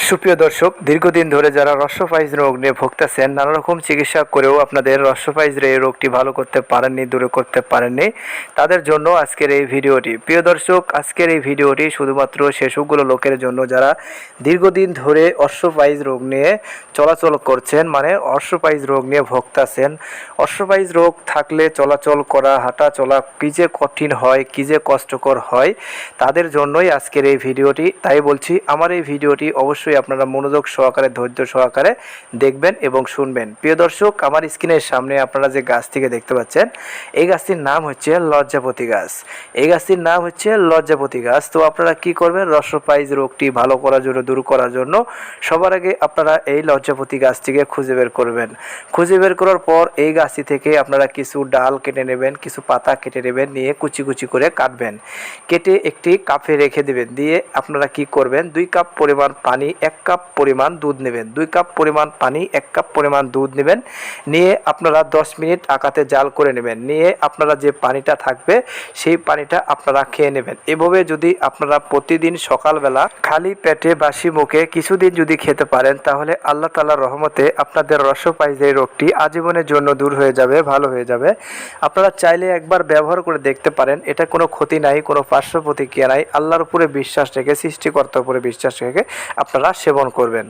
সুপ্রিয় দর্শক, দীর্ঘদিন ধরে যারা রসোফাইজ রোগ নিয়ে ভুগতেছেন, নানা রকম চিকিৎসা করেও আপনাদের রসোফাইজের এই রোগটি ভালো করতে পারেননি, দূরে করতে পারেননি, তাদের জন্য আজকের এই ভিডিওটি। প্রিয় দর্শক, আজকের এই ভিডিওটি শুধুমাত্র সেসবগুলো লোকের জন্য যারা দীর্ঘদিন ধরে অশ্বপাইজ রোগ নিয়ে চলাচল করছেন, মানে অশ্বপাইজ রোগ নিয়ে ভুগতেছেন। অশ্বপাইজ রোগ থাকলে চলাচল করা, হাঁটা চলা কী যে কঠিন হয়, কী যে কষ্টকর হয়, তাদের জন্যই আজকের এই ভিডিওটি। তাই বলছি, আমার এই ভিডিওটি অবশ্যই আপনারা মনোযোগ সহকারে, ধৈর্য সহকারে দেখবেন এবং শুনবেন। প্রিয় দর্শক, আমার স্ক্রিনের সামনে আপনারা যে গাছটিকে দেখতে পাচ্ছেন, এই গাছটির নাম হচ্ছে লজ্জাপতি গাছ। এই গাছটির নাম হচ্ছে লজ্জাপতি গাছ। তো আপনারা কি করবেন, রসোপাইজ রোগটি ভালো করার জন্য, দূর করার জন্য সবার আগে আপনারা এই লজ্জাপতি গাছটিকে খুঁজে বের করবেন। খুঁজে বের করার পর এই গাছটি থেকে আপনারা কিছু ডাল কেটে নেবেন, কিছু পাতা কেটে নেবেন, নিয়ে কুচি কুচি করে কাটবেন। কেটে একটি কাপে রেখে দেবেন। দিয়ে আপনারা কি করবেন, 2 কাপ পরিমাণ পানি, 1 কাপ পরিমাণ দুধ নেবেন। 2 কাপ পরিমাণ পানি, 1 কাপ পরিমাণ দুধ নেবেন। নিয়ে আপনারা 10 মিনিট আকাতে জাল করে নেবেন। নিয়ে আপনারা যে পানিটা থাকবে সেই পানিটা আপনারা খেয়ে নেবেন। এভাবে যদি আপনারা প্রতিদিন সকালবেলা খালি পেটে বাসি মুখে কিছুদিন যদি খেতে পারেন, তাহলে আল্লাহ তাআলার রহমতে আপনাদের রসোপাইজের রোগটি আজীবনের জন্য দূর হয়ে যাবে, ভালো হয়ে যাবে। আপনারা চাইলে একবার ব্যবহার করে দেখতে পারেন। এটা কোনো ক্ষতি নাই, কোনো পার্শ্ব প্রতিক্রিয়া নাই। আল্লাহর উপরে বিশ্বাস রেখে, সৃষ্টিকর্তার উপরে বিশ্বাস রেখে আপনারা সেবন করবেন।